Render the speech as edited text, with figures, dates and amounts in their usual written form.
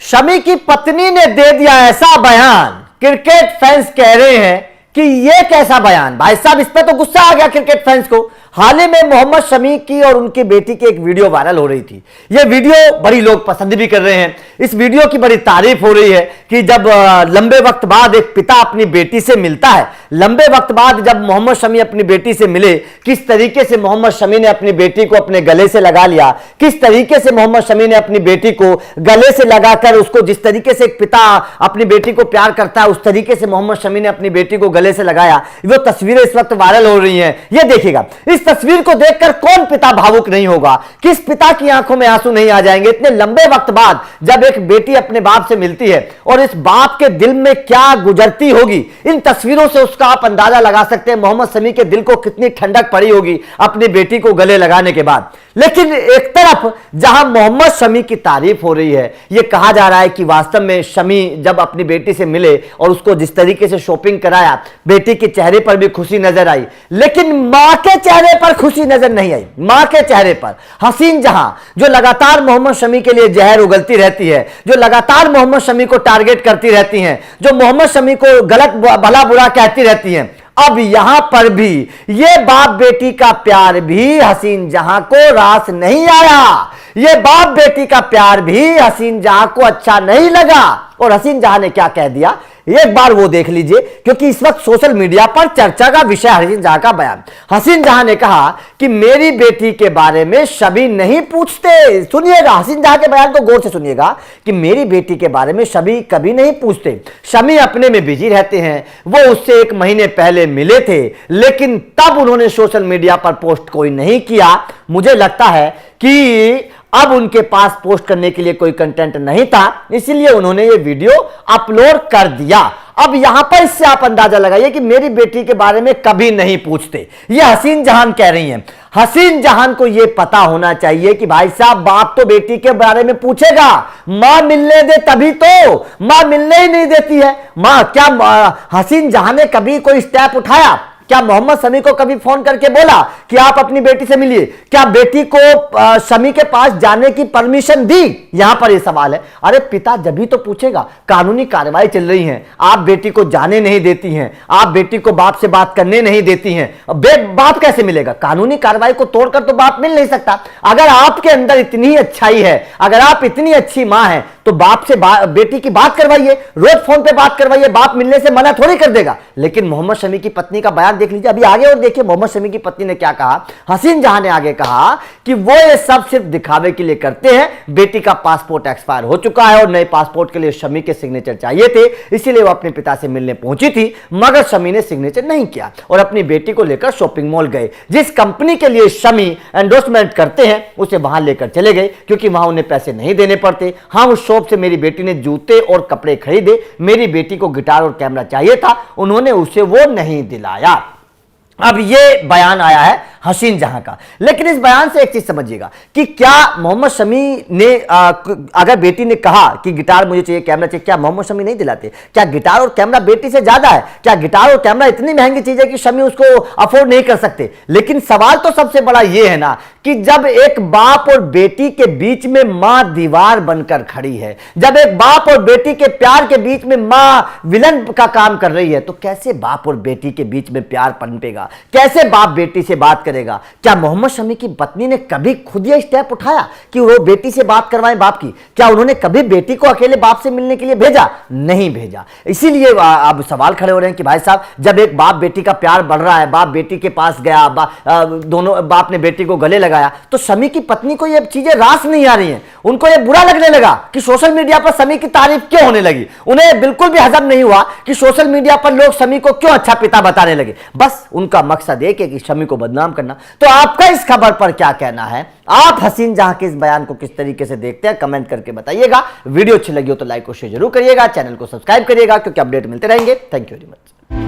शमी की पत्नी ने दे दिया ऐसा बयान, क्रिकेट फैंस कह रहे हैं कि यह कैसा बयान। भाई साहब, इस पे तो गुस्सा आ गया क्रिकेट फैंस को। हाल ही में मोहम्मद शमी की और उनकी बेटी की एक वीडियो वायरल हो रही थी। यह वीडियो बड़ी लोग पसंद भी कर रहे हैं। इस वीडियो की बड़ी तारीफ हो रही है कि जब लंबे वक्त बाद एक पिता अपनी बेटी से मिलता है, लंबे वक्त बाद जब मोहम्मद शमी अपनी बेटी से मिले, किस तरीके से मोहम्मद शमी ने अपनी बेटी को अपने गले से लगा लिया, किस तरीके से मोहम्मद शमी ने अपनी बेटी को गले से लगाकर उसको, जिस तरीके से एक पिता अपनी बेटी को प्यार करता है उस तरीके से मोहम्मद शमी ने अपनी बेटी को गले से लगाया। वो तस्वीरें इस वक्त वायरल हो रही हैं। ये देखिएगा, इस तस्वीर को देखकर कौन पिता भावुक नहीं होगा, किस पिता की आंखों में आंसू नहीं आ जाएंगे। इतने लंबे वक्त बाद जब एक बेटी अपने बाप से मिलती है और इस बाप के दिल में क्या गुजरती होगी, इन तस्वीरों से उसका आप अंदाजा लगा सकते हैं मोहम्मद शमी के दिल को कितनी ठंडक पड़ी होगी अपनी बेटी को गले लगाने के बाद। लेकिन एक तरफ जहां मोहम्मद शमी की तारीफ हो रही है, यह कहा जा रहा है कि वास्तव में शमी जब अपनी बेटी से मिले और उसको जिस तरीके से शॉपिंग कराया, बेटी के चेहरे पर भी खुशी नजर आई, लेकिन मां के चेहरे पर खुशी नजर नहीं आई। मां के चेहरे पर हसीन जहां, जो लगातार मोहम्मद शमी के लिए जहर उगलती रहती है, जो लगातार मोहम्मद शमी को टारगेट करती रहती हैं, जो मोहम्मद शमी को गलत भला बुरा कहती रहती हैं, अब यहां पर भी ये बाप बेटी का प्यार भी हसीन जहां को रास नहीं आया। ये बाप बेटी का प्यार भी हसीन जहां को अच्छा नहीं लगा। और हसीन जहां ने क्या कह दिया, एक बार वो देख लीजिए, क्योंकि इस वक्त सोशल मीडिया पर चर्चा का विषय हसीन जहां का बयान। हसीन जहां ने कहा कि मेरी बेटी के बारे में शमी नहीं पूछते। सुनिएगा, हसीन जहां के बयान को गौर से सुनिएगा कि मेरी बेटी के बारे में शमी कभी नहीं पूछते। शमी अपने में बिजी रहते हैं। वो उससे 1 महीने पहले मिले थे, लेकिन तब उन्होंने सोशल मीडिया पर पोस्ट कोई नहीं किया। मुझे लगता है कि अब उनके पास पोस्ट करने के लिए कोई कंटेंट नहीं था, इसलिए उन्होंने ये वीडियो अपलोड कर दिया। अब यहां पर इससे आप अंदाजा लगाइए कि मेरी बेटी के बारे में कभी नहीं पूछते। ये हसीन जहान कह रही हैं। हसीन जहान को यह पता होना चाहिए कि भाई साहब, बाप तो बेटी के बारे में पूछेगा, मां मिलने दे तभी तो। मां मिलने ही नहीं देती है। मां क्या हसीन जहान ने कभी कोई स्टेप उठाया? क्या मोहम्मद शमी को कभी फोन करके बोला कि आप अपनी बेटी से मिलिए? क्या बेटी को शमी के पास जाने की परमिशन दी? यहां पर यह सवाल है। अरे पिता जब भी तो पूछेगा। कानूनी कार्रवाई चल रही है, आप बेटी को जाने नहीं देती हैं, आप बेटी को बाप से बात करने नहीं देती हैं, बाप कैसे मिलेगा? कानूनी कार्रवाई को तोड़कर तो बाप मिल नहीं सकता। अगर आपके अंदर इतनी अच्छाई है, अगर आप इतनी अच्छी मां हैं, तो बाप से बेटी की बात करवाइए, रोज फोन पे बात करवाइए। बाप मिलने से मना थोड़ी कर देगा। लेकिन मोहम्मद शमी की पत्नी का बयान देख लीजिए अभी आगे, और देखिए मोहम्मद शमी की पत्नी ने क्या कहा। हसीन जहां ने आगे कहा कि वो ये सब सिर्फ दिखावे के लिए करते हैं। बेटी का पासपोर्ट एक्सपायर हो चुका है और नए पासपोर्ट के लिए शमी के सिग्नेचर चाहिए थे, इसीलिए वो अपने पिता से मिलने पहुंची थी, मगर शमी ने सिग्नेचर नहीं किया और अपनी बेटी को लेकर शॉपिंग मॉल गए। जिस कंपनी के लिए शमी एंडोर्समेंट करते हैं उसे वहां लेकर चले गए, क्योंकि वहां उन्हें पैसे नहीं देने पड़ते। हाँ, उस शॉप से मेरी बेटी ने जूते और कपड़े खरीदे। मेरी बेटी को गिटार और कैमरा चाहिए था, उन्होंने उसे वो नहीं दिलाया। अब ये बयान आया है हसीन जहां का। लेकिन इस बयान से एक चीज समझिएगा कि क्या मोहम्मद शमी ने अगर बेटी ने कहा कि गिटार मुझे चाहिए, कैमरा चाहिए, क्या मोहम्मद शमी नहीं दिलाते? क्या गिटार और कैमरा बेटी से ज्यादा है? क्या गिटार और कैमरा इतनी महंगी चीज है कि शमी उसको अफोर्ड नहीं कर सकते? लेकिन सवाल तो सबसे बड़ा यह है ना कि जब एक बाप और बेटी के बीच में मां दीवार बनकर खड़ी है, जब एक बाप और बेटी के प्यार के बीच में मां विलन का काम कर रही है, तो कैसे बाप और बेटी के बीच में प्यार पनपेगा? कैसे बाप बेटी से बात करेगा? क्या मोहम्मद शमी की पत्नी ने कभी खुद यह स्टेप उठाया कि वो बेटी से बात करवाएं बाप की? क्या उन्होंने कभी बेटी को अकेले बाप से मिलने के लिए भेजा? नहीं भेजा। इसीलिए अब सवाल खड़े हो रहे हैं कि भाई साहब, जब एक बाप बेटी का प्यार बढ़ रहा है, बाप बेटी के पास गया, दोनों बाप ने बेटी को गले लगाया, तो शमी की पत्नी को ये चीजें रास नहीं आ रही हैं। उनको ये बुरा लगने लगा कि सोशल मीडिया पर शमी की तारीफ क्यों होने लगी। उन्हें बिल्कुल भी हजम नहीं हुआ कि सोशल मीडिया पर लोग शमी को क्यों अच्छा पिता बताने लगे। बस उनका मकसद एक है कि शमी को बदनाम करना। तो आपका इस खबर पर क्या कहना है? आप हसीन जहां के इस बयान को किस तरीके से देखते हैं, कमेंट करके बताइएगा। वीडियो अच्छी लगी हो तो लाइक और शेयर जरूर करिएगा, चैनल को सब्सक्राइब करिएगा, क्योंकि अपडेट मिलते रहेंगे। Thank you very much.